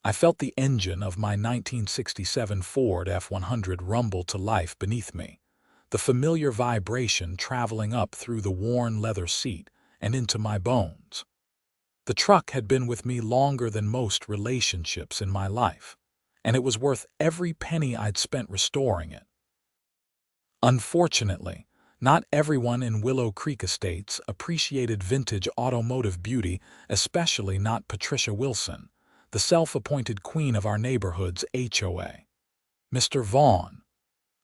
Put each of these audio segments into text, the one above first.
I felt the engine of my 1967 Ford F-100 rumble to life beneath me, the familiar vibration traveling up through the worn leather seat and into my bones. The truck had been with me longer than most relationships in my life, and it was worth every penny I'd spent restoring it. Unfortunately, not everyone in Willow Creek Estates appreciated vintage automotive beauty, especially not Patricia Wilson, the self-appointed queen of our neighborhood's HOA. "Mr. Vaughn,"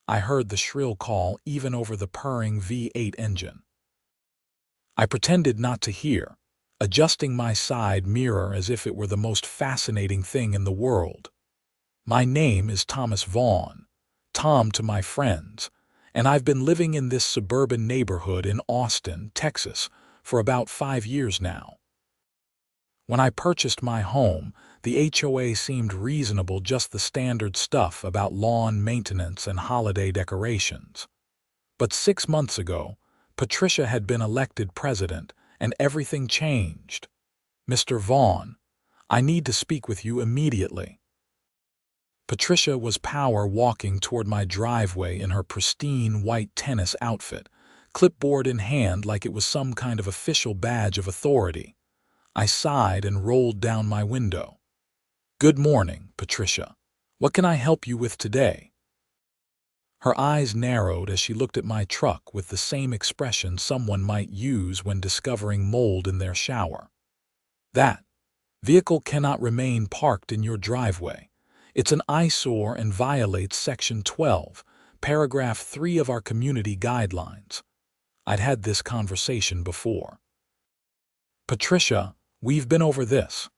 I heard the shrill call even over the purring V8 engine. I pretended not to hear, adjusting my side mirror as if it were the most fascinating thing in the world. "My name is Thomas Vaughn, Tom to my friends, and I've been living in this suburban neighborhood in Austin, Texas, for about 5 years now. When I purchased my home, the HOA seemed reasonable, just the standard stuff about lawn maintenance and holiday decorations. But 6 months ago, Patricia had been elected president, and everything changed. "Mr. Vaughn, I need to speak with you immediately." Patricia was power walking toward my driveway in her pristine white tennis outfit, clipboard in hand like it was some kind of official badge of authority. I sighed and rolled down my window. "Good morning, Patricia. What can I help you with today?" Her eyes narrowed as she looked at my truck with the same expression someone might use when discovering mold in their shower. "That vehicle cannot remain parked in your driveway. It's an eyesore and violates Section 12, Paragraph 3 of our community guidelines." I'd had this conversation before. "Patricia, we've been over this.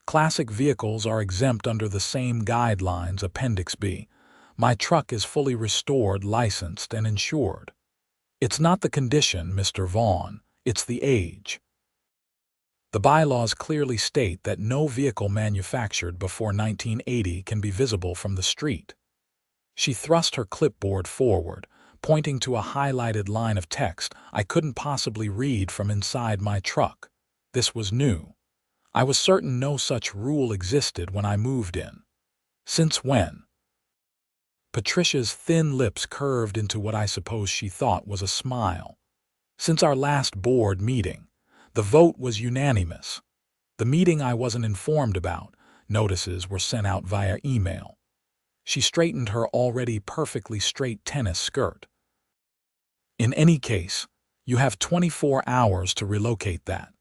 Classic vehicles are exempt under the same guidelines, Appendix B. My truck is fully restored, licensed, and insured. It's not the condition, Mr. Vaughn, it's the age. The bylaws clearly state that no vehicle manufactured before 1980 can be visible from the street." She thrust her clipboard forward, pointing to a highlighted line of text I couldn't possibly read from inside my truck. This was new. I was certain no such rule existed when I moved in. "Since when?" Patricia's thin lips curved into what I suppose she thought was a smile. "Since our last board meeting. The vote was unanimous. The meeting I wasn't informed about. Notices were sent out via email." She straightened her already perfectly straight tennis skirt. "In any case, you have 24 hours to relocate that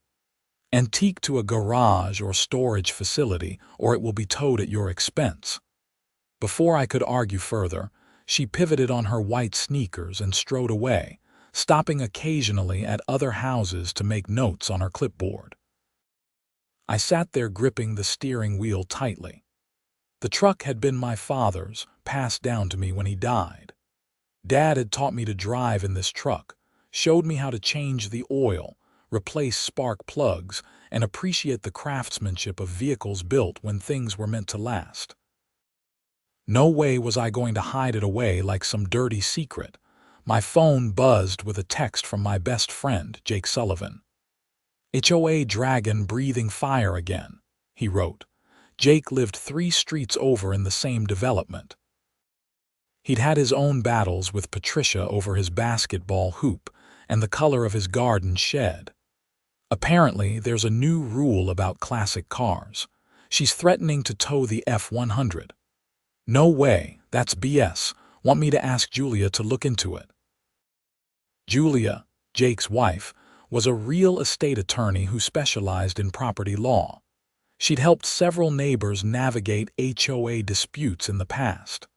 antique to a garage or storage facility, or it will be towed at your expense." Before I could argue further, she pivoted on her white sneakers and strode away, stopping occasionally at other houses to make notes on her clipboard. I sat there gripping the steering wheel tightly. The truck had been my father's, passed down to me when he died. Dad had taught me to drive in this truck, showed me how to change the oil, replace spark plugs, and appreciate the craftsmanship of vehicles built when things were meant to last. No way was I going to hide it away like some dirty secret. My phone buzzed with a text from my best friend, Jake Sullivan. "HOA dragon breathing fire again," he wrote. Jake lived 3 streets over in the same development. He'd had his own battles with Patricia over his basketball hoop and the color of his garden shed. "Apparently, there's a new rule about classic cars. She's threatening to tow the F-100. No way, that's BS. Want me to ask Julia to look into it." Julia, Jake's wife, was a real estate attorney who specialized in property law. She'd helped several neighbors navigate HOA disputes in the past.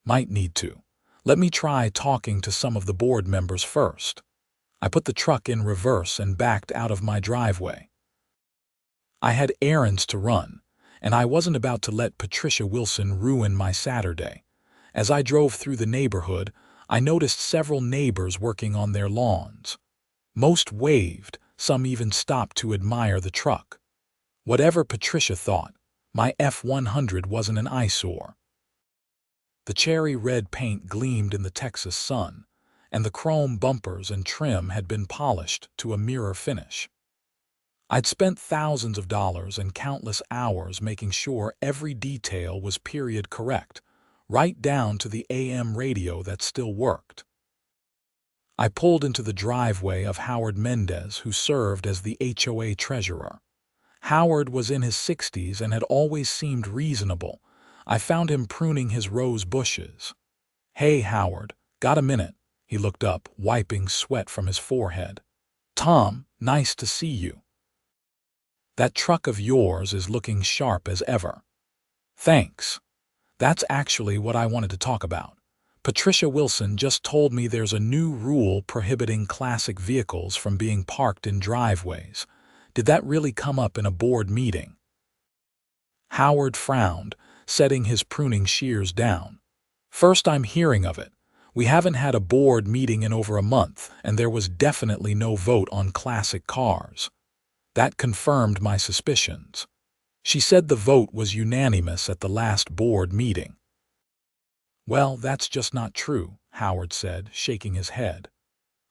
"Might need to. Let me try talking to some of the board members first." I put the truck in reverse and backed out of my driveway. I had errands to run, and I wasn't about to let Patricia Wilson ruin my Saturday. As I drove through the neighborhood, I noticed several neighbors working on their lawns. Most waved, some even stopped to admire the truck. Whatever Patricia thought, my F-100 wasn't an eyesore. The cherry red paint gleamed in the Texas sun, and the chrome bumpers and trim had been polished to a mirror finish. I'd spent thousands of dollars and countless hours making sure every detail was period correct, right down to the AM radio that still worked. I pulled into the driveway of Howard Mendez, who served as the HOA treasurer. Howard was in his 60s and had always seemed reasonable. I found him pruning his rose bushes. "Hey, Howard, got a minute?" He looked up, wiping sweat from his forehead. "Tom, nice to see you. That truck of yours is looking sharp as ever." "Thanks. That's actually what I wanted to talk about. Patricia Wilson just told me there's a new rule prohibiting classic vehicles from being parked in driveways. Did that really come up in a board meeting?" Howard frowned, setting his pruning shears down. "First I'm hearing of it. We haven't had a board meeting in over a month, and there was definitely no vote on classic cars." That confirmed my suspicions. She said the vote was unanimous at the last board meeting. "Well, that's just not true," Howard said, shaking his head.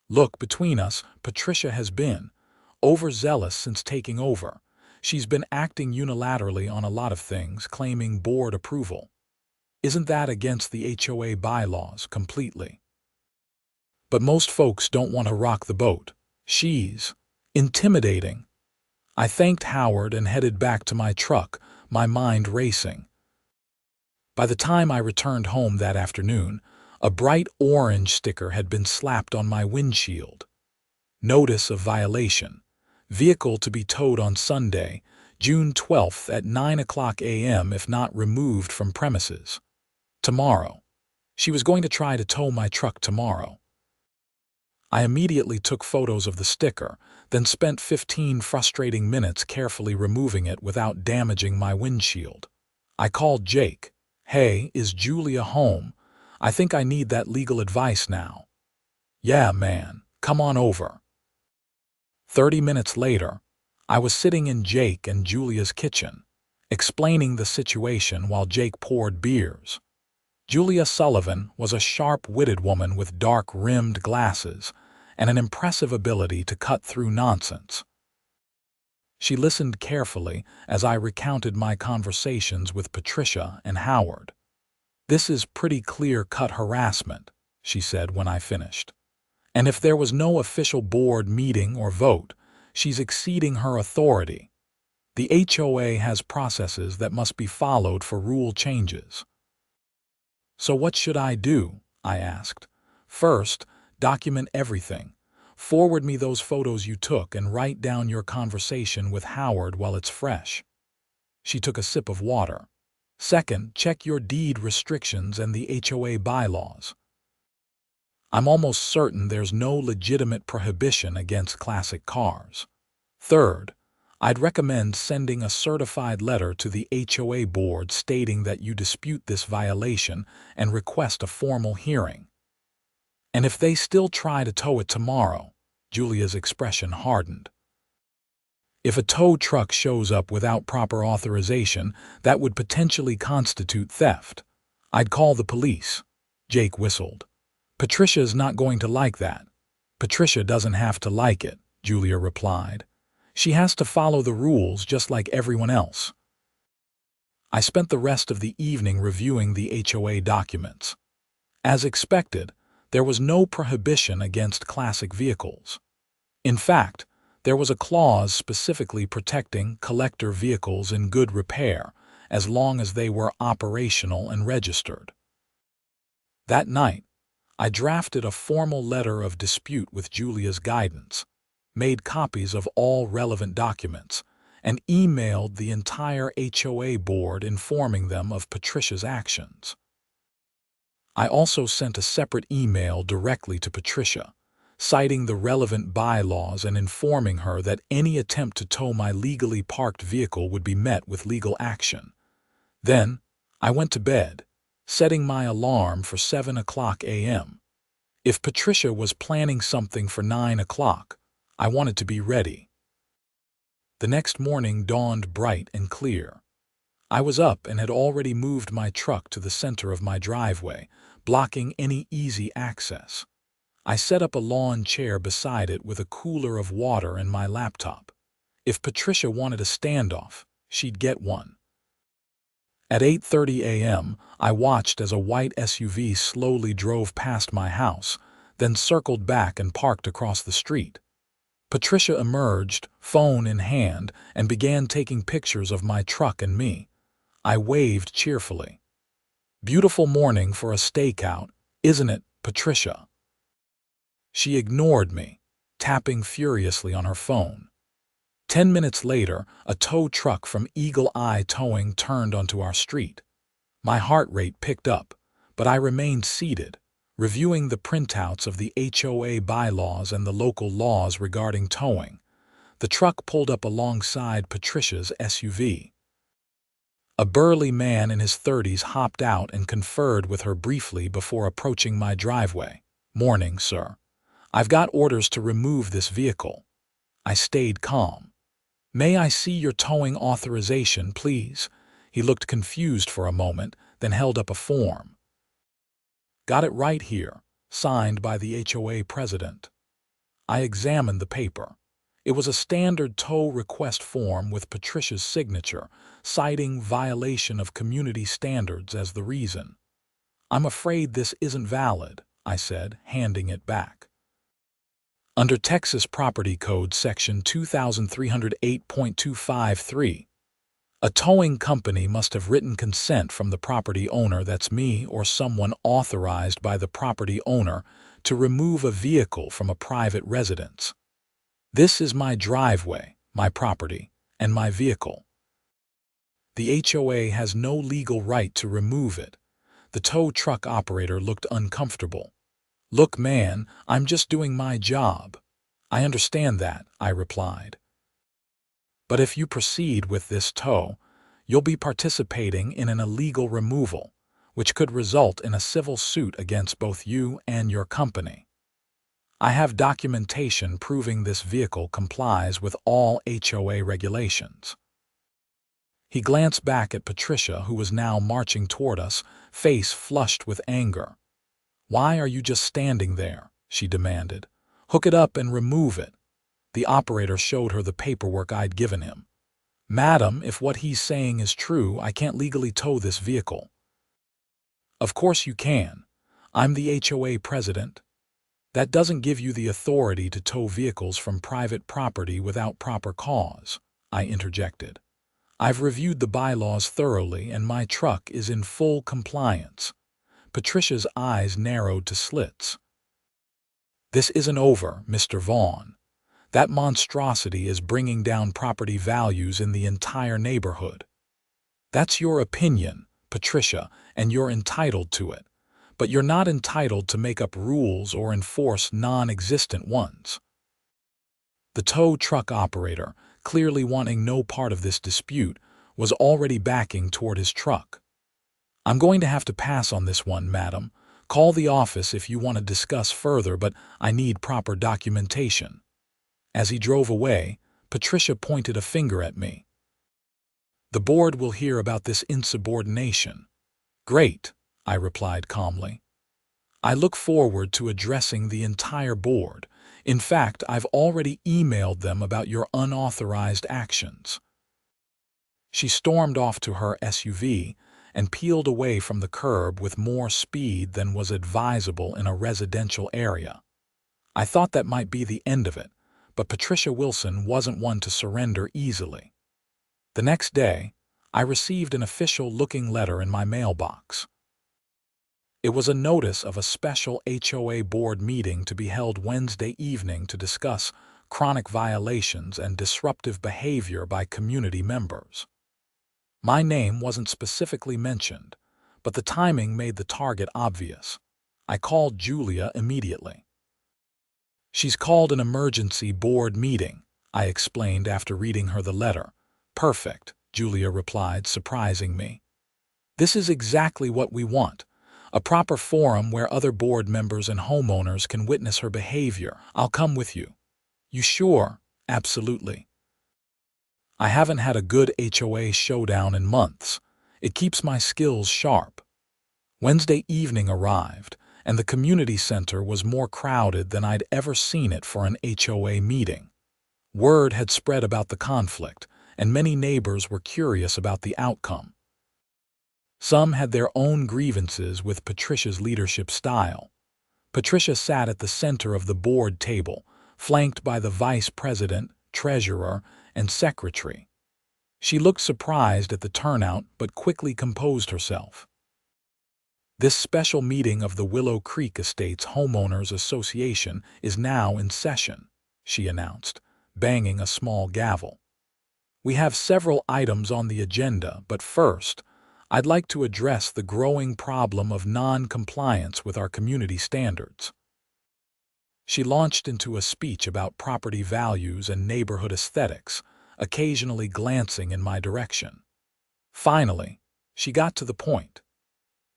"Look, between us, Patricia has been overzealous since taking over. She's been acting unilaterally on a lot of things, claiming board approval. Isn't that against the HOA bylaws completely? But most folks don't want to rock the boat. She's intimidating." I thanked Howard and headed back to my truck, my mind racing. By the time I returned home that afternoon, a bright orange sticker had been slapped on my windshield. "Notice of violation. Vehicle to be towed on Sunday, June 12th at 9:00 a.m. if not removed from premises. Tomorrow." She was going to try to tow my truck tomorrow. I immediately took photos of the sticker, then spent 15 frustrating minutes carefully removing it without damaging my windshield. I called Jake. "Hey, is Julia home? I think I need that legal advice now." "Yeah, man, come on over." 30 minutes later, I was sitting in Jake and Julia's kitchen, explaining the situation while Jake poured beers. Julia Sullivan was a sharp-witted woman with dark-rimmed glasses and an impressive ability to cut through nonsense. She listened carefully as I recounted my conversations with Patricia and Howard. "This is pretty clear-cut harassment," she said when I finished. "And if there was no official board meeting or vote, she's exceeding her authority. The HOA has processes that must be followed for rule changes." "So what should I do?" I asked. "First, document everything. Forward me those photos you took and write down your conversation with Howard while it's fresh." She took a sip of water. "Second, check your deed restrictions and the HOA bylaws. I'm almost certain there's no legitimate prohibition against classic cars. Third, I'd recommend sending a certified letter to the HOA board stating that you dispute this violation and request a formal hearing. And if they still try to tow it tomorrow," Julia's expression hardened. "If a tow truck shows up without proper authorization, that would potentially constitute theft. I'd call the police." Jake whistled. "Patricia's not going to like that." "Patricia doesn't have to like it," Julia replied. "She has to follow the rules just like everyone else." I spent the rest of the evening reviewing the HOA documents. As expected, there was no prohibition against classic vehicles. In fact, there was a clause specifically protecting collector vehicles in good repair as long as they were operational and registered. That night, I drafted a formal letter of dispute with Julia's guidance, made copies of all relevant documents, and emailed the entire HOA board informing them of Patricia's actions. I also sent a separate email directly to Patricia, citing the relevant bylaws and informing her that any attempt to tow my legally parked vehicle would be met with legal action. Then, I went to bed, setting my alarm for 7:00 a.m. If Patricia was planning something for 9:00, I wanted to be ready. The next morning dawned bright and clear. I was up and had already moved my truck to the center of my driveway, blocking any easy access. I set up a lawn chair beside it with a cooler of water and my laptop. If Patricia wanted a standoff, she'd get one. At 8:30 a.m., I watched as a white SUV slowly drove past my house, then circled back and parked across the street. Patricia emerged, phone in hand, and began taking pictures of my truck and me. I waved cheerfully. "Beautiful morning for a stakeout, isn't it, Patricia?" She ignored me, tapping furiously on her phone. 10 minutes later, a tow truck from Eagle Eye Towing turned onto our street. My heart rate picked up, but I remained seated, reviewing the printouts of the HOA bylaws and the local laws regarding towing. The truck pulled up alongside Patricia's SUV. A burly man in his 30s hopped out and conferred with her briefly before approaching my driveway. "Morning, sir. I've got orders to remove this vehicle." I stayed calm. "May I see your towing authorization, please?" He looked confused for a moment, then held up a form. "Got it right here, signed by the HOA president." I examined the paper. It was a standard tow request form with Patricia's signature, citing violation of community standards as the reason. "I'm afraid this isn't valid," I said, handing it back. Under Texas Property Code Section 2308.253, a towing company must have written consent from the property owner, that's me or someone authorized by the property owner, to remove a vehicle from a private residence. This is my driveway, my property, and my vehicle. The HOA has no legal right to remove it. The tow truck operator looked uncomfortable. "Look, man, I'm just doing my job." "I understand that," I replied. "But if you proceed with this tow, you'll be participating in an illegal removal, which could result in a civil suit against both you and your company. I have documentation proving this vehicle complies with all HOA regulations." He glanced back at Patricia, who was now marching toward us, face flushed with anger. "Why are you just standing there?" she demanded. "Hook it up and remove it." The operator showed her the paperwork I'd given him. "Madam, if what he's saying is true, I can't legally tow this vehicle." "Of course you can. I'm the HOA president." "That doesn't give you the authority to tow vehicles from private property without proper cause," I interjected. "I've reviewed the bylaws thoroughly and my truck is in full compliance." Patricia's eyes narrowed to slits. "This isn't over, Mr. Vaughn. That monstrosity is bringing down property values in the entire neighborhood." "That's your opinion, Patricia, and you're entitled to it. But you're not entitled to make up rules or enforce non-existent ones." The tow truck operator, clearly wanting no part of this dispute, was already backing toward his truck. "I'm going to have to pass on this one, madam. Call the office if you want to discuss further, but I need proper documentation." As he drove away, Patricia pointed a finger at me. "The board will hear about this insubordination." "Great," I replied calmly. "I look forward to addressing the entire board. In fact, I've already emailed them about your unauthorized actions." She stormed off to her SUV and peeled away from the curb with more speed than was advisable in a residential area. I thought that might be the end of it, but Patricia Wilson wasn't one to surrender easily. The next day, I received an official-looking letter in my mailbox. It was a notice of a special HOA board meeting to be held Wednesday evening to discuss chronic violations and disruptive behavior by community members. My name wasn't specifically mentioned, but the timing made the target obvious. I called Julia immediately. "She's called an emergency board meeting," I explained after reading her the letter. "Perfect," Julia replied, surprising me. "This is exactly what we want. A proper forum where other board members and homeowners can witness her behavior. I'll come with you." "You sure?" "Absolutely. I haven't had a good HOA showdown in months. It keeps my skills sharp." Wednesday evening arrived, and the community center was more crowded than I'd ever seen it for an HOA meeting. Word had spread about the conflict, and many neighbors were curious about the outcome. Some had their own grievances with Patricia's leadership style. Patricia sat at the center of the board table, flanked by the vice president, treasurer, and secretary. She looked surprised at the turnout but quickly composed herself. "This special meeting of the Willow Creek Estates Homeowners Association is now in session," she announced, banging a small gavel. "We have several items on the agenda, but first, I'd like to address the growing problem of non-compliance with our community standards." She launched into a speech about property values and neighborhood aesthetics, occasionally glancing in my direction. Finally, she got to the point.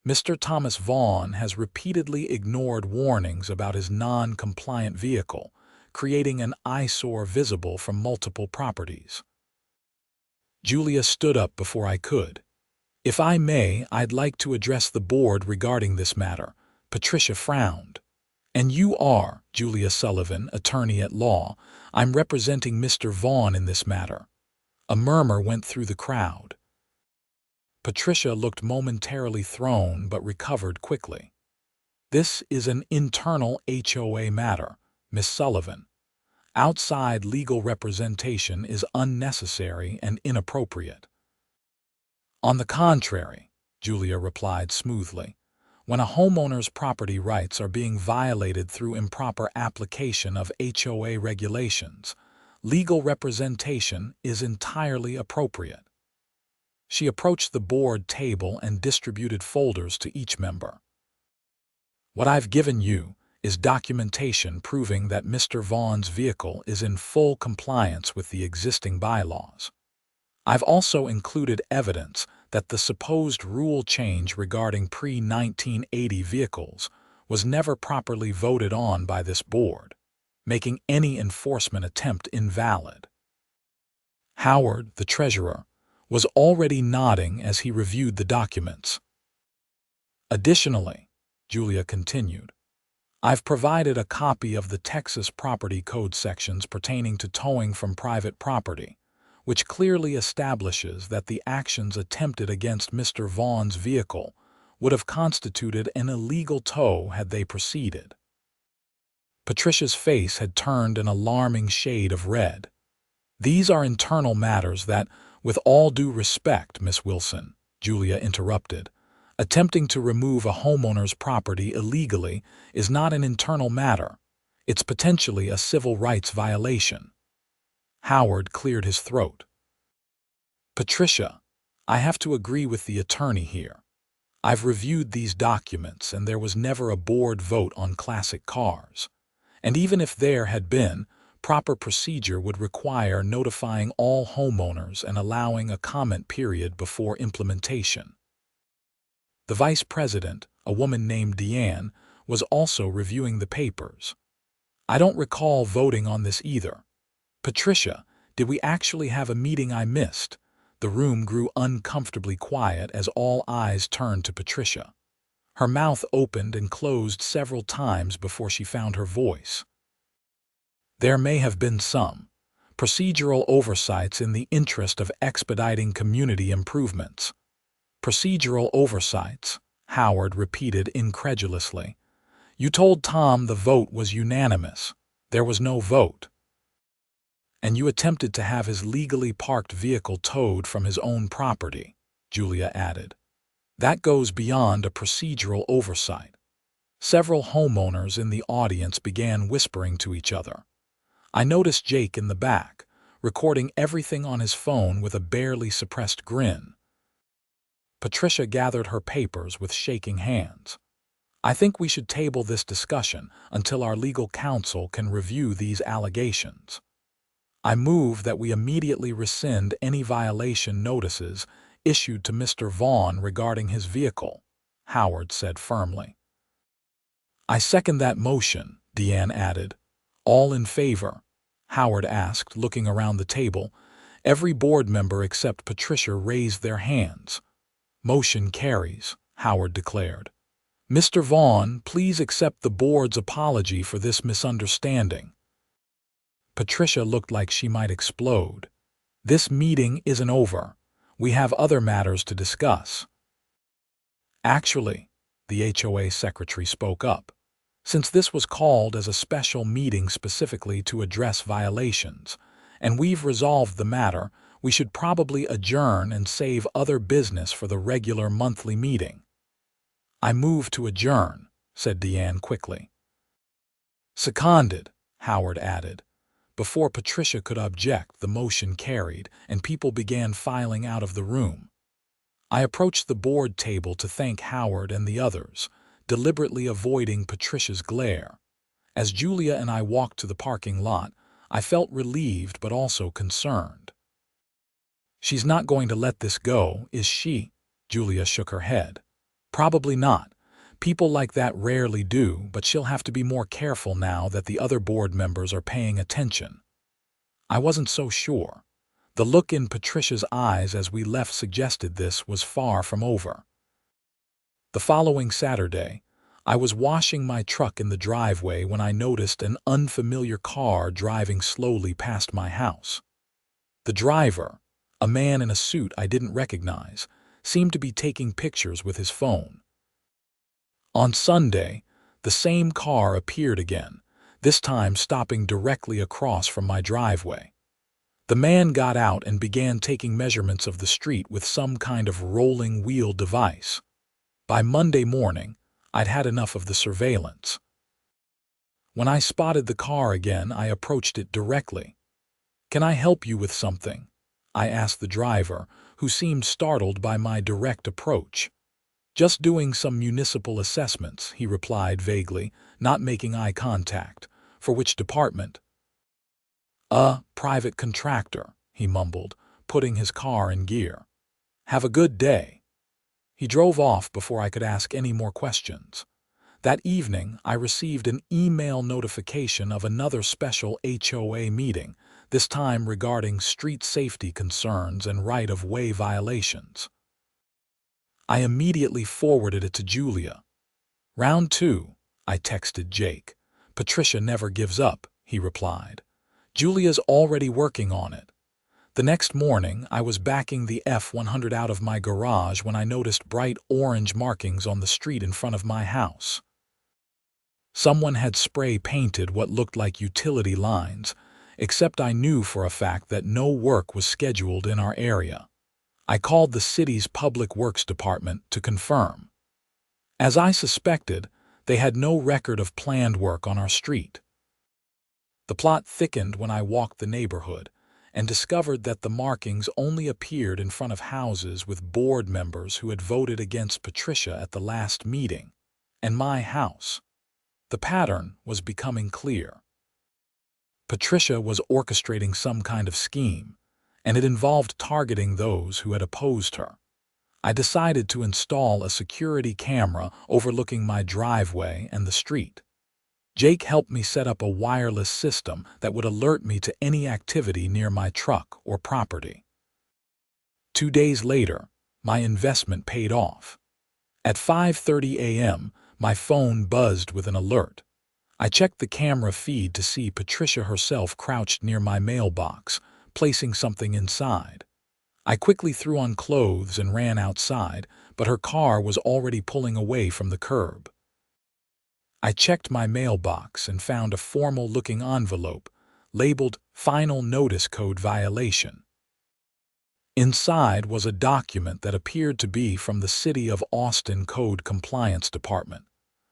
"Mr. Thomas Vaughn has repeatedly ignored warnings about his non-compliant vehicle, creating an eyesore visible from multiple properties." Julia stood up before I could. "If I may, I'd like to address the board regarding this matter." Patricia frowned. "And you are Julia Sullivan, attorney at law. I'm representing Mr. Vaughn in this matter." A murmur went through the crowd. Patricia looked momentarily thrown but recovered quickly. "This is an internal HOA matter, Miss Sullivan. Outside legal representation is unnecessary and inappropriate." "On the contrary," Julia replied smoothly, "when a homeowner's property rights are being violated through improper application of HOA regulations, legal representation is entirely appropriate." She approached the board table and distributed folders to each member. "What I've given you is documentation proving that Mr. Vaughn's vehicle is in full compliance with the existing bylaws. I've also included evidence that the supposed rule change regarding pre-1980 vehicles was never properly voted on by this board, making any enforcement attempt invalid." Howard, the treasurer, was already nodding as he reviewed the documents. "Additionally," Julia continued, "I've provided a copy of the Texas Property Code sections pertaining to towing from private property, which clearly establishes that the actions attempted against Mr. Vaughn's vehicle would have constituted an illegal tow had they proceeded." Patricia's face had turned an alarming shade of red. "These are internal matters that, with all due respect, Miss Wilson," Julia interrupted, "attempting to remove a homeowner's property illegally is not an internal matter. It's potentially a civil rights violation." Howard cleared his throat. "Patricia, I have to agree with the attorney here. I've reviewed these documents and there was never a board vote on classic cars. And even if there had been, proper procedure would require notifying all homeowners and allowing a comment period before implementation." The vice president, a woman named Deanne, was also reviewing the papers. "I don't recall voting on this either. Patricia, did we actually have a meeting I missed?" The room grew uncomfortably quiet as all eyes turned to Patricia. Her mouth opened and closed several times before she found her voice. "There may have been some procedural oversights in the interest of expediting community improvements." "Procedural oversights," Howard repeated incredulously. "You told Tom the vote was unanimous. There was no vote." "And you attempted to have his legally parked vehicle towed from his own property," Julia added. "That goes beyond a procedural oversight." Several homeowners in the audience began whispering to each other. I noticed Jake in the back, recording everything on his phone with a barely suppressed grin. Patricia gathered her papers with shaking hands. "I think we should table this discussion until our legal counsel can review these allegations. I move that we immediately rescind any violation notices issued to Mr. Vaughn regarding his vehicle," Howard said firmly. "I second that motion," Deanne added. "All in favor?" Howard asked, looking around the table. Every board member except Patricia raised their hands. "Motion carries," Howard declared. "Mr. Vaughn, please accept the board's apology for this misunderstanding." Patricia looked like she might explode. "This meeting isn't over. We have other matters to discuss." "Actually," the HOA secretary spoke up, "since this was called as a special meeting specifically to address violations, and we've resolved the matter, we should probably adjourn and save other business for the regular monthly meeting." "I move to adjourn," said Deanne quickly. "Seconded," Howard added. Before Patricia could object, the motion carried, and people began filing out of the room. I approached the board table to thank Howard and the others, deliberately avoiding Patricia's glare. As Julia and I walked to the parking lot, I felt relieved but also concerned. "She's not going to let this go, is she?" Julia shook her head. "Probably not. People like that rarely do, but she'll have to be more careful now that the other board members are paying attention." I wasn't so sure. The look in Patricia's eyes as we left suggested this was far from over. The following Saturday, I was washing my truck in the driveway when I noticed an unfamiliar car driving slowly past my house. The driver, a man in a suit I didn't recognize, seemed to be taking pictures with his phone. On Sunday, the same car appeared again, this time stopping directly across from my driveway. The man got out and began taking measurements of the street with some kind of rolling wheel device. By Monday morning, I'd had enough of the surveillance. When I spotted the car again, I approached it directly. "Can I help you with something?" I asked the driver, who seemed startled by my direct approach. "Just doing some municipal assessments," he replied vaguely, not making eye contact. "For which department?" "A private contractor," he mumbled, putting his car in gear. "Have a good day." He drove off before I could ask any more questions. That evening, I received an email notification of another special HOA meeting, this time regarding street safety concerns and right-of-way violations. I immediately forwarded it to Julia. "Round 2, I texted Jake. "Patricia never gives up," he replied. "Julia's already working on it." The next morning, I was backing the F-100 out of my garage when I noticed bright orange markings on the street in front of my house. Someone had spray-painted what looked like utility lines, except I knew for a fact that no work was scheduled in our area. I called the city's Public Works Department to confirm. As I suspected, they had no record of planned work on our street. The plot thickened when I walked the neighborhood and discovered that the markings only appeared in front of houses with board members who had voted against Patricia at the last meeting, and my house. The pattern was becoming clear. Patricia was orchestrating some kind of scheme, and it involved targeting those who had opposed her. I decided to install a security camera overlooking my driveway and the street. Jake helped me set up a wireless system that would alert me to any activity near my truck or property. 2 days later, my investment paid off. At 5:30 a.m., my phone buzzed with an alert. I checked the camera feed to see Patricia herself crouched near my mailbox, placing something inside. I quickly threw on clothes and ran outside, but her car was already pulling away from the curb. I checked my mailbox and found a formal-looking envelope labeled Final Notice Code Violation. Inside was a document that appeared to be from the City of Austin Code Compliance Department,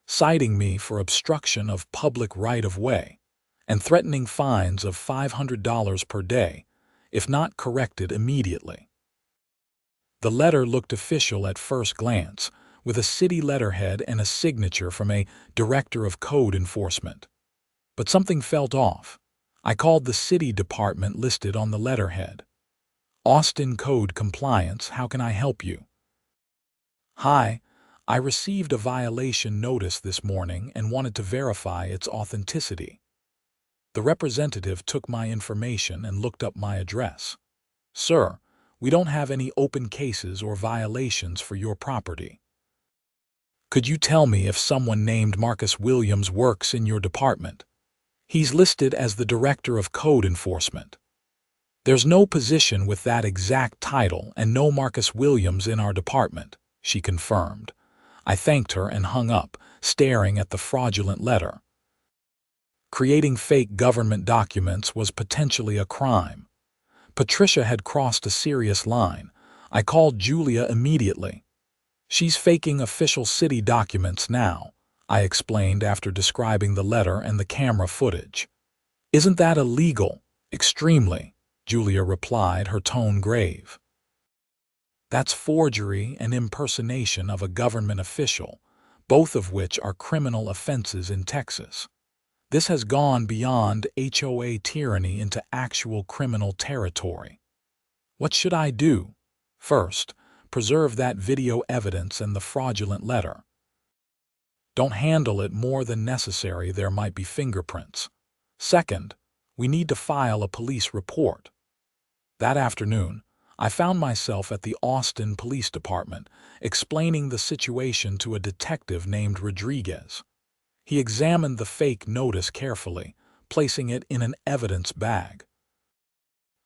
citing me for obstruction of public right-of-way and threatening fines of $500 per day if not corrected immediately. The letter looked official at first glance, with a city letterhead and a signature from a director of code enforcement. But something felt off. I called the city department listed on the letterhead. "Austin Code Compliance, how can I help you?" "Hi, I received a violation notice this morning and wanted to verify its authenticity." The representative took my information and looked up my address. "Sir, we don't have any open cases or violations for your property." "Could you tell me if someone named Marcus Williams works in your department?" He's listed as the Director of Code Enforcement. There's no position with that exact title and no Marcus Williams in our department, she confirmed. I thanked her and hung up, staring at the fraudulent letter. Creating fake government documents was potentially a crime. Patricia had crossed a serious line. I called Julia immediately. She's faking official city documents now, I explained after describing the letter and the camera footage. Isn't that illegal? Extremely, Julia replied, her tone grave. That's forgery and impersonation of a government official, both of which are criminal offenses in Texas. This has gone beyond HOA tyranny into actual criminal territory. What should I do? First, preserve that video evidence and the fraudulent letter. Don't handle it more than necessary, there might be fingerprints. Second, we need to file a police report. That afternoon, I found myself at the Austin Police Department, explaining the situation to a detective named Rodriguez. He examined the fake notice carefully, placing it in an evidence bag.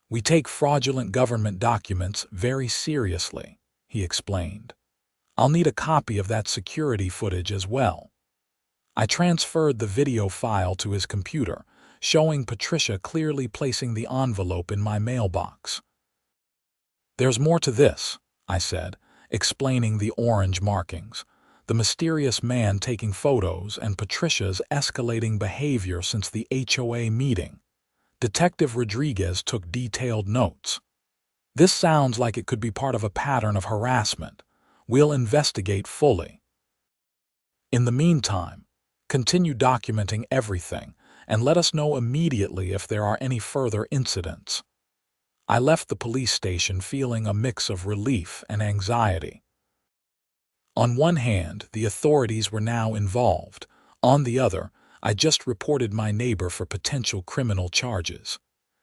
We take fraudulent government documents very seriously, he explained. I'll need a copy of that security footage as well. I transferred the video file to his computer, showing Patricia clearly placing the envelope in my mailbox. There's more to this, I said, explaining the orange markings, the mysterious man taking photos, and Patricia's escalating behavior since the HOA meeting. Detective Rodriguez took detailed notes. This sounds like it could be part of a pattern of harassment. We'll investigate fully. In the meantime, continue documenting everything and let us know immediately if there are any further incidents. I left the police station feeling a mix of relief and anxiety. On one hand, the authorities were now involved. On the other, I just reported my neighbor for potential criminal charges.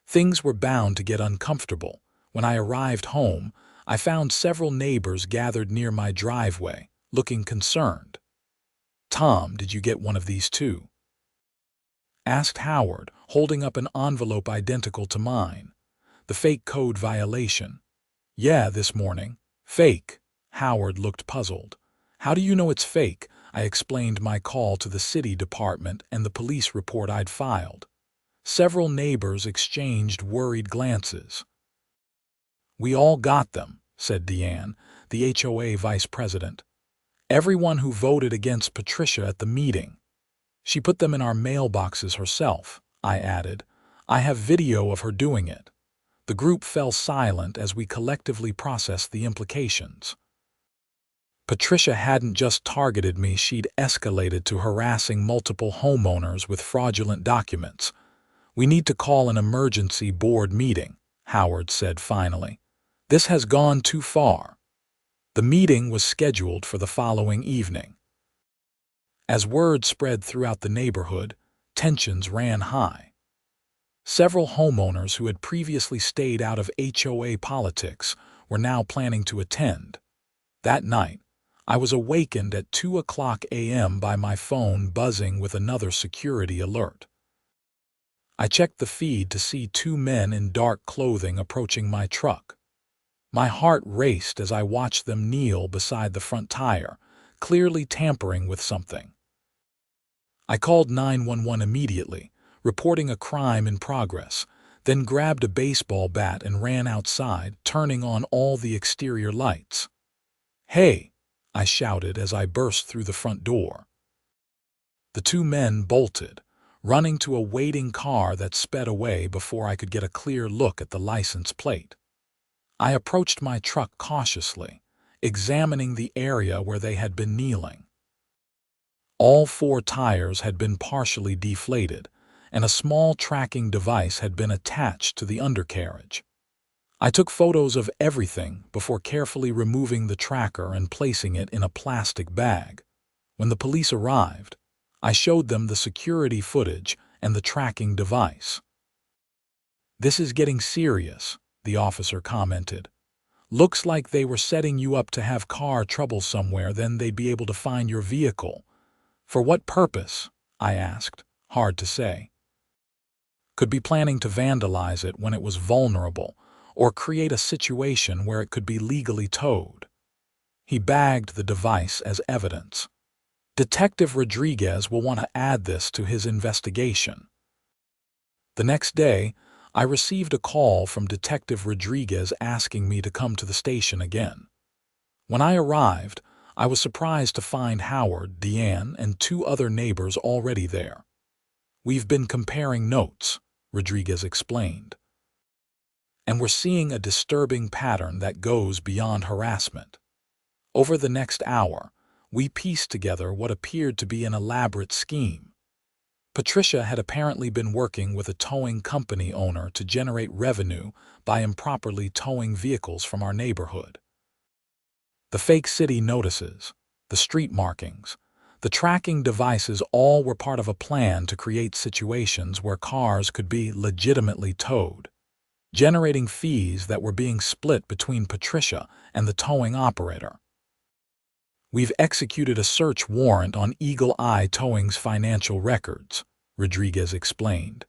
Things were bound to get uncomfortable. When I arrived home, I found several neighbors gathered near my driveway, looking concerned. "Tom, did you get one of these too?" asked Howard, holding up an envelope identical to mine. The fake code violation. "Yeah, this morning." "Fake?" Howard looked puzzled. "How do you know it's fake?" I explained my call to the city department and the police report I'd filed. Several neighbors exchanged worried glances. "We all got them," said Deanne, the HOA vice president. "Everyone who voted against Patricia at the meeting. She put them in our mailboxes herself," I added. "I have video of her doing it." The group fell silent as we collectively processed the implications. Patricia hadn't just targeted me, she'd escalated to harassing multiple homeowners with fraudulent documents. "We need to call an emergency board meeting," Howard said finally. "This has gone too far." The meeting was scheduled for the following evening. As word spread throughout the neighborhood, tensions ran high. Several homeowners who had previously stayed out of HOA politics were now planning to attend. That night, I was awakened at 2:00 a.m. by my phone buzzing with another security alert. I checked the feed to see two men in dark clothing approaching my truck. My heart raced as I watched them kneel beside the front tire, clearly tampering with something. I called 911 immediately, reporting a crime in progress, then grabbed a baseball bat and ran outside, turning on all the exterior lights. "Hey!" I shouted as I burst through the front door. The two men bolted, running to a waiting car that sped away before I could get a clear look at the license plate. I approached my truck cautiously, examining the area where they had been kneeling. All four tires had been partially deflated, and a small tracking device had been attached to the undercarriage. I took photos of everything before carefully removing the tracker and placing it in a plastic bag. When the police arrived, I showed them the security footage and the tracking device. "This is getting serious," the officer commented. "Looks like they were setting you up to have car trouble somewhere, then they'd be able to find your vehicle." "For what purpose?" I asked. "Hard to say." could be planning to vandalize it when it was vulnerable, or create a situation where it could be legally towed. He bagged the device as evidence. Detective Rodriguez will want to add this to his investigation. The next day, I received a call from Detective Rodriguez asking me to come to the station again. When I arrived, I was surprised to find Howard, Deanne, and 2 other neighbors already there. "We've been comparing notes," Rodriguez explained. "And we're seeing a disturbing pattern that goes beyond harassment." Over the next hour, we pieced together what appeared to be an elaborate scheme. Patricia had apparently been working with a towing company owner to generate revenue by improperly towing vehicles from our neighborhood. The fake city notices, the street markings, the tracking devices all were part of a plan to create situations where cars could be legitimately towed, generating fees that were being split between Patricia and the towing operator. "We've executed a search warrant on Eagle Eye Towing's financial records," Rodriguez explained.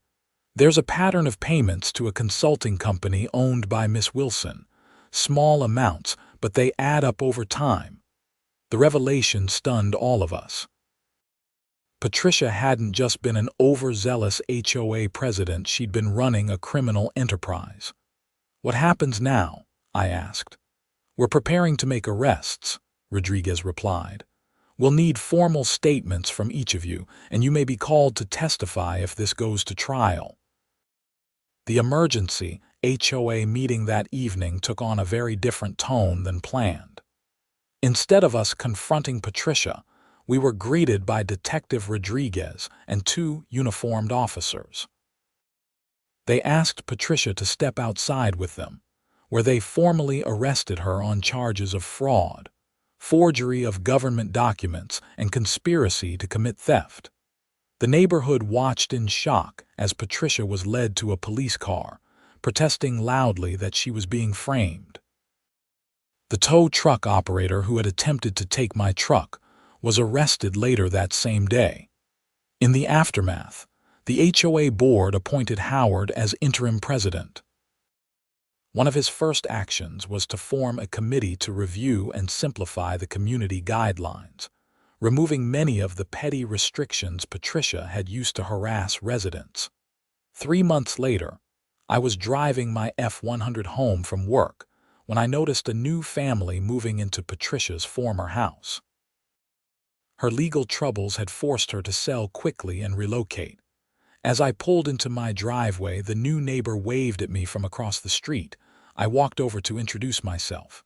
"There's a pattern of payments to a consulting company owned by Miss Wilson. Small amounts, but they add up over time." The revelation stunned all of us. Patricia hadn't just been an overzealous HOA president, she'd been running a criminal enterprise. "What happens now?" I asked. "We're preparing to make arrests," Rodriguez replied. "We'll need formal statements from each of you, and you may be called to testify if this goes to trial." The emergency HOA meeting that evening took on a very different tone than planned. Instead of us confronting Patricia, we were greeted by Detective Rodriguez and 2 uniformed officers. They asked Patricia to step outside with them, where they formally arrested her on charges of fraud, forgery of government documents, and conspiracy to commit theft. The neighborhood watched in shock as Patricia was led to a police car, protesting loudly that she was being framed. The tow truck operator who had attempted to take my truck was arrested later that same day. In the aftermath, the HOA board appointed Howard as interim president. One of his first actions was to form a committee to review and simplify the community guidelines, removing many of the petty restrictions Patricia had used to harass residents. 3 months later, I was driving my F-100 home from work when I noticed a new family moving into Patricia's former house. Her legal troubles had forced her to sell quickly and relocate. As I pulled into my driveway, the new neighbor waved at me from across the street. I walked over to introduce myself.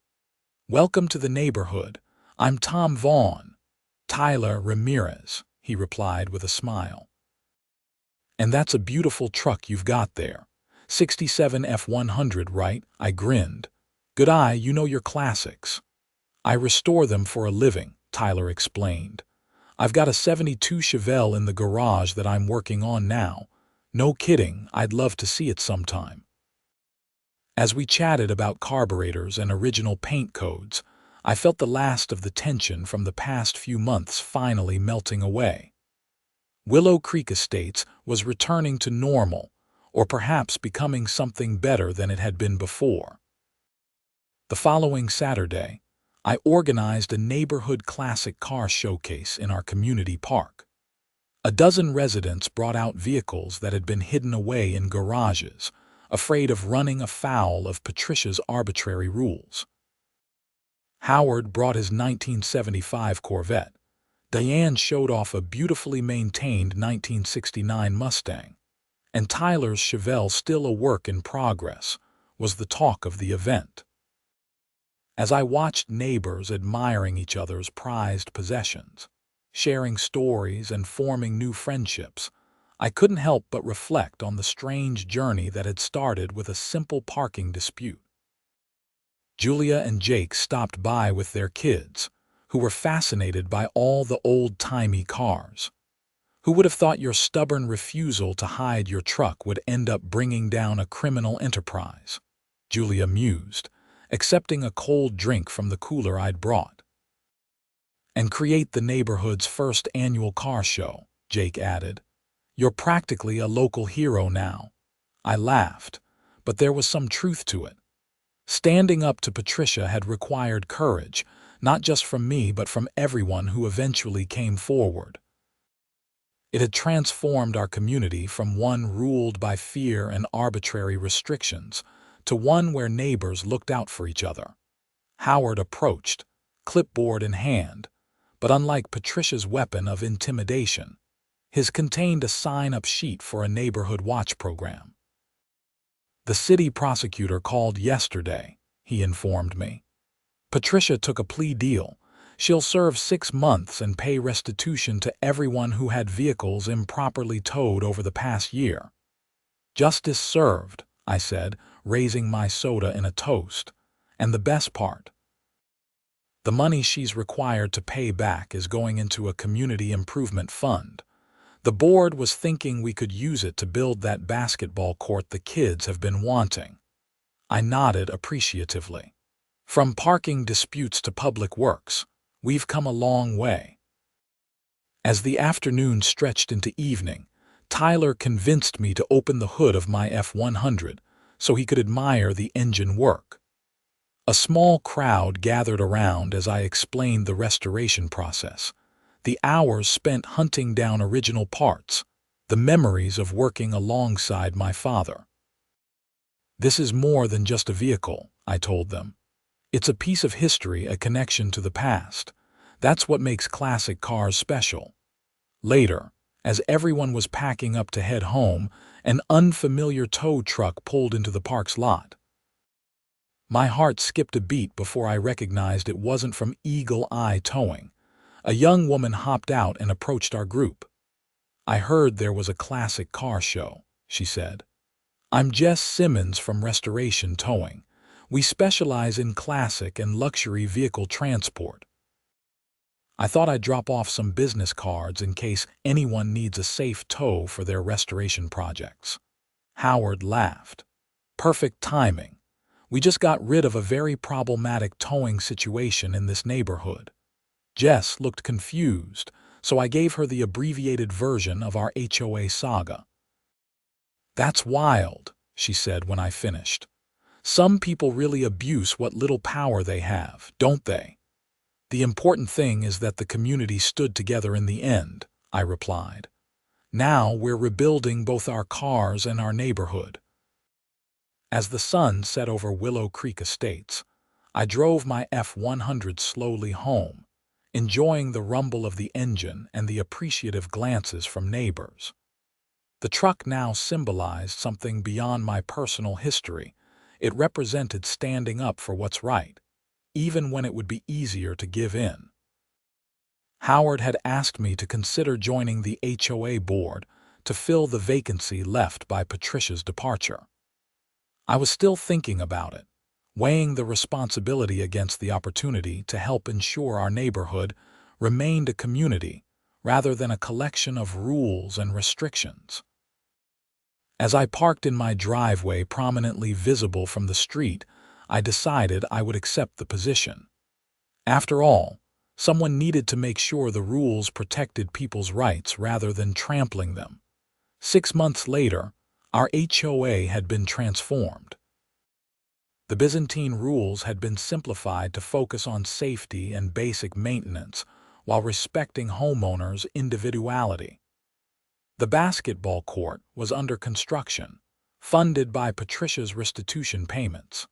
"Welcome to the neighborhood. I'm Tom Vaughn." "Tyler Ramirez," he replied with a smile. "And that's a beautiful truck you've got there. 67 F-100, right?" I grinned. "Good eye, you know your classics." "I restore them for a living," Tyler explained. "I've got a 72 Chevelle in the garage that I'm working on now. No kidding, I'd love to see it sometime." As we chatted about carburetors and original paint codes, I felt the last of the tension from the past few months finally melting away. Willow Creek Estates was returning to normal, or perhaps becoming something better than it had been before. The following Saturday, I organized a neighborhood classic car showcase in our community park. A dozen residents brought out vehicles that had been hidden away in garages, afraid of running afoul of Patricia's arbitrary rules. Howard brought his 1975 Corvette. Diane showed off a beautifully maintained 1969 Mustang. And Tyler's Chevelle, still a work in progress, was the talk of the event. As I watched neighbors admiring each other's prized possessions, sharing stories and forming new friendships, I couldn't help but reflect on the strange journey that had started with a simple parking dispute. Julia and Jake stopped by with their kids, who were fascinated by all the old-timey cars. "Who would have thought your stubborn refusal to hide your truck would end up bringing down a criminal enterprise?" Julia mused, accepting a cold drink from the cooler I'd brought. "And create the neighborhood's first annual car show," Jake added. "You're practically a local hero now." I laughed, but there was some truth to it. Standing up to Patricia had required courage, not just from me but from everyone who eventually came forward. It had transformed our community from one ruled by fear and arbitrary restrictions to one where neighbors looked out for each other. Howard approached, clipboard in hand, but unlike Patricia's weapon of intimidation, his contained a sign-up sheet for a neighborhood watch program. "The city prosecutor called yesterday," he informed me. "Patricia took a plea deal. She'll serve 6 months and pay restitution to everyone who had vehicles improperly towed over the past year." "Justice served," I said, raising my soda in a toast. "And the best part, the money she's required to pay back is going into a community improvement fund. The board was thinking we could use it to build that basketball court the kids have been wanting." I nodded appreciatively. From parking disputes to public works, we've come a long way. As the afternoon stretched into evening, Tyler convinced me to open the hood of my F-100 so he could admire the engine work. A small crowd gathered around as I explained the restoration process, the hours spent hunting down original parts, the memories of working alongside my father. "This is more than just a vehicle," I told them. "It's a piece of history, a connection to the past. That's what makes classic cars special." Later, as everyone was packing up to head home, an unfamiliar tow truck pulled into the park's lot. My heart skipped a beat before I recognized it wasn't from Eagle Eye Towing. A young woman hopped out and approached our group. "I heard there was a classic car show," she said. "I'm Jess Simmons from Restoration Towing. We specialize in classic and luxury vehicle transport." I thought I'd drop off some business cards in case anyone needs a safe tow for their restoration projects. Howard laughed. "Perfect timing. We just got rid of a very problematic towing situation in this neighborhood." Jess looked confused, so I gave her the abbreviated version of our HOA saga. "That's wild," she said when I finished. "Some people really abuse what little power they have, don't they?" "The important thing is that the community stood together in the end," I replied. "Now we're rebuilding both our cars and our neighborhood." As the sun set over Willow Creek Estates, I drove my F-100 slowly home, enjoying the rumble of the engine and the appreciative glances from neighbors. The truck now symbolized something beyond my personal history. It represented standing up for what's right, even when it would be easier to give in. Howard had asked me to consider joining the HOA board to fill the vacancy left by Patricia's departure. I was still thinking about it, weighing the responsibility against the opportunity to help ensure our neighborhood remained a community rather than a collection of rules and restrictions. As I parked in my driveway prominently visible from the street, I decided I would accept the position. After all, someone needed to make sure the rules protected people's rights rather than trampling them. 6 months later, our HOA had been transformed. The Byzantine rules had been simplified to focus on safety and basic maintenance while respecting homeowners' individuality. The basketball court was under construction, funded by Patricia's restitution payments.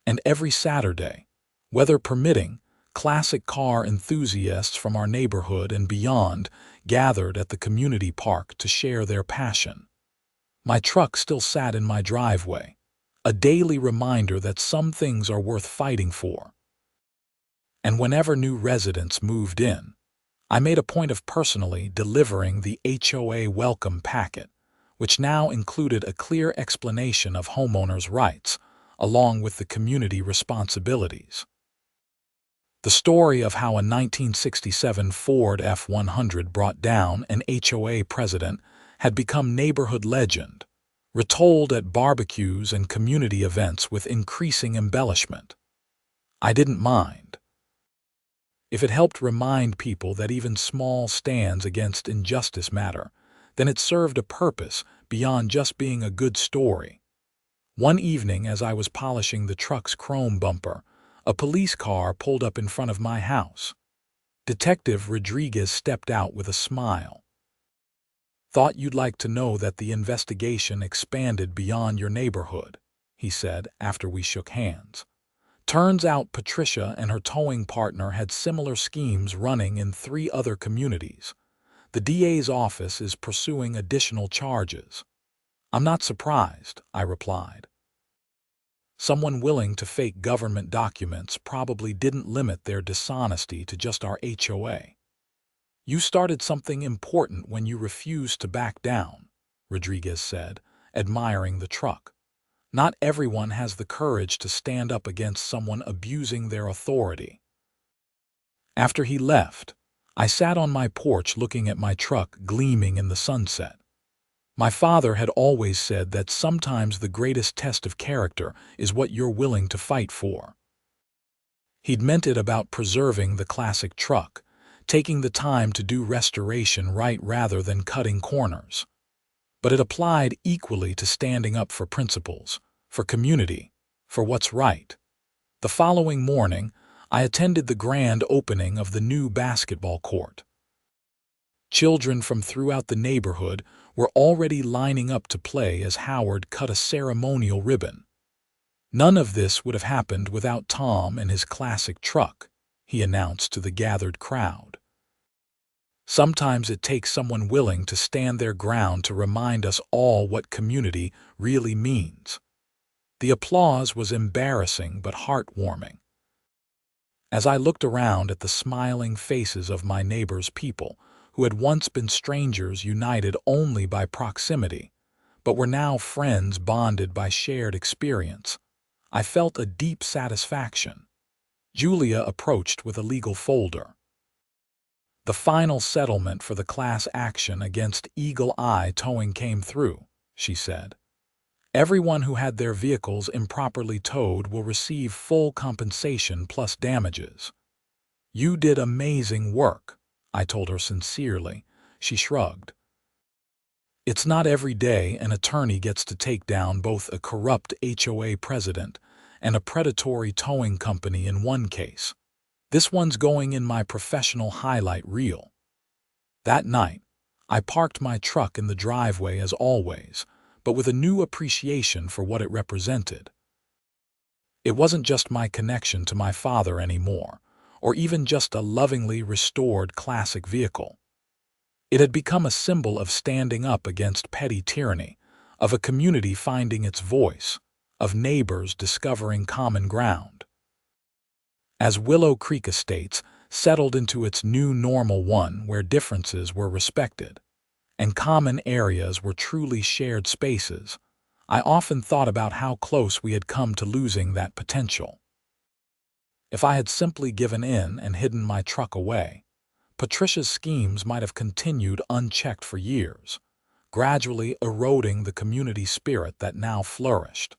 And every Saturday, weather permitting, classic car enthusiasts from our neighborhood and beyond gathered at the community park to share their passion. My truck still sat in my driveway, a daily reminder that some things are worth fighting for. And whenever new residents moved in, I made a point of personally delivering the HOA welcome packet, which now included a clear explanation of homeowners' rights, along with the community responsibilities. The story of how a 1967 Ford F-100 brought down an HOA president had become neighborhood legend, retold at barbecues and community events with increasing embellishment. I didn't mind. If it helped remind people that even small stands against injustice matter, then it served a purpose beyond just being a good story. One evening, as I was polishing the truck's chrome bumper, a police car pulled up in front of my house. Detective Rodriguez stepped out with a smile. "Thought you'd like to know that the investigation expanded beyond your neighborhood," he said after we shook hands. "Turns out Patricia and her towing partner had similar schemes running in 3 other communities. The DA's office is pursuing additional charges." "I'm not surprised," I replied. "Someone willing to fake government documents probably didn't limit their dishonesty to just our HOA. You started something important when you refused to back down," Rodriguez said, admiring the truck. "Not everyone has the courage to stand up against someone abusing their authority." After he left, I sat on my porch looking at my truck gleaming in the sunset. My father had always said that sometimes the greatest test of character is what you're willing to fight for. He'd meant it about preserving the classic truck, taking the time to do restoration right rather than cutting corners. But it applied equally to standing up for principles, for community, for what's right. The following morning, I attended the grand opening of the new basketball court. Children from throughout the neighborhood were already lining up to play as Howard cut a ceremonial ribbon. "None of this would have happened without Tom and his classic truck," he announced to the gathered crowd. Sometimes it takes someone willing to stand their ground to remind us all what community really means. The applause was embarrassing but heartwarming. As I looked around at the smiling faces of my neighbor's people, who had once been strangers united only by proximity, but were now friends bonded by shared experience, I felt a deep satisfaction. Julia approached with a legal folder. "The final settlement for the class action against Eagle Eye Towing came through," she said. "Everyone who had their vehicles improperly towed will receive full compensation plus damages." "You did amazing work," I told her sincerely. She shrugged. "It's not every day an attorney gets to take down both a corrupt HOA president and a predatory towing company in one case. This one's going in my professional highlight reel." That night, I parked my truck in the driveway as always, but with a new appreciation for what it represented. It wasn't just my connection to my father anymore, or even just a lovingly restored classic vehicle. It had become a symbol of standing up against petty tyranny, of a community finding its voice, of neighbors discovering common ground. As Willow Creek Estates settled into its new normal, one where differences were respected and common areas were truly shared spaces, I often thought about how close we had come to losing that potential. If I had simply given in and hidden my truck away, Patricia's schemes might have continued unchecked for years, gradually eroding the community spirit that now flourished.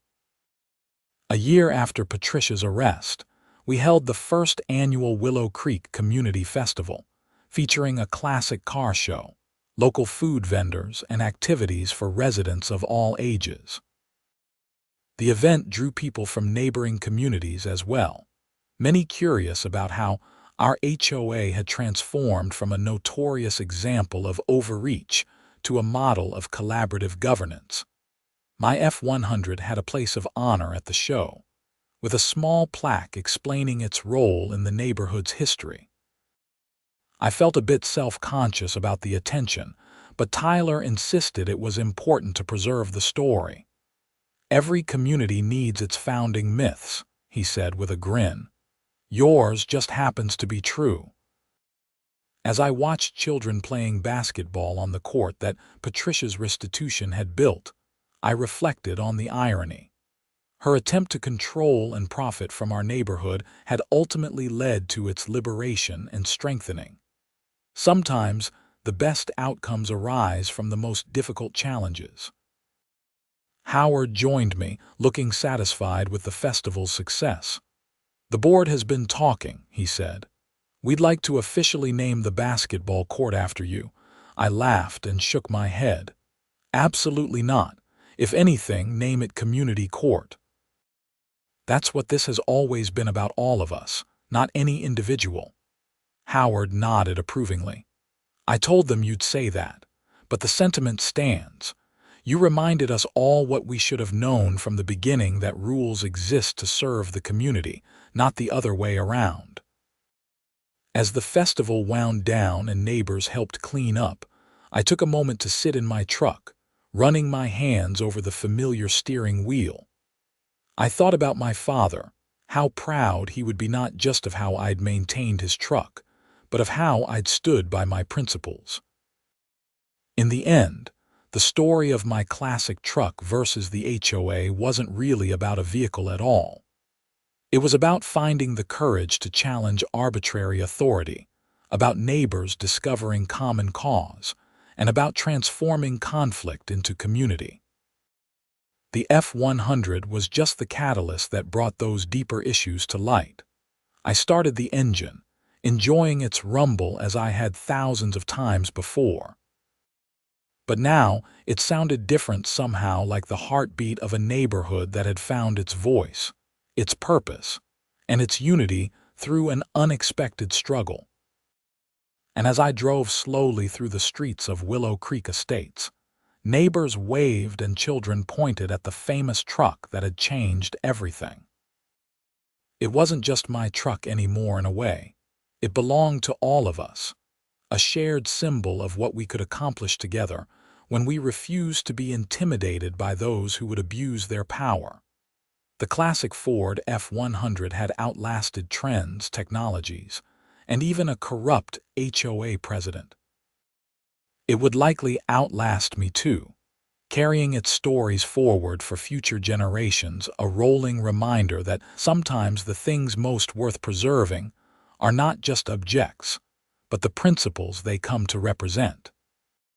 A year after Patricia's arrest, we held the first annual Willow Creek Community Festival, featuring a classic car show, local food vendors, and activities for residents of all ages. The event drew people from neighboring communities as well, many curious about how our HOA had transformed from a notorious example of overreach to a model of collaborative governance. My F-100 had a place of honor at the show, with a small plaque explaining its role in the neighborhood's history. I felt a bit self-conscious about the attention, but Tyler insisted it was important to preserve the story. "Every community needs its founding myths," he said with a grin. "Yours just happens to be true." As I watched children playing basketball on the court that Patricia's restitution had built, I reflected on the irony. Her attempt to control and profit from our neighborhood had ultimately led to its liberation and strengthening. Sometimes, the best outcomes arise from the most difficult challenges. Howard joined me, looking satisfied with the festival's success. "The board has been talking," he said. "We'd like to officially name the basketball court after you." I laughed and shook my head. Absolutely not. If anything, name it community court. That's what this has always been about, all of us, not any individual. Howard nodded approvingly. I told them you'd say that, but the sentiment stands. You reminded us all what we should have known from the beginning, that rules exist to serve the community, not the other way around. As the festival wound down and neighbors helped clean up, I took a moment to sit in my truck, running my hands over the familiar steering wheel. I thought about my father, how proud he would be not just of how I'd maintained his truck, but of how I'd stood by my principles. In the end, the story of my classic truck versus the HOA wasn't really about a vehicle at all. It was about finding the courage to challenge arbitrary authority, about neighbors discovering common cause, and about transforming conflict into community. The F-100 was just the catalyst that brought those deeper issues to light. I started the engine, enjoying its rumble as I had thousands of times before. But now it sounded different somehow, like the heartbeat of a neighborhood that had found its voice, its purpose, and its unity through an unexpected struggle. And as I drove slowly through the streets of Willow Creek Estates, neighbors waved and children pointed at the famous truck that had changed everything. It wasn't just my truck anymore in a way. It belonged to all of us, a shared symbol of what we could accomplish together when we refused to be intimidated by those who would abuse their power. The classic Ford F-100 had outlasted trends, technologies, and even a corrupt HOA president. It would likely outlast me too, carrying its stories forward for future generations, a rolling reminder that sometimes the things most worth preserving are not just objects, but the principles they come to represent.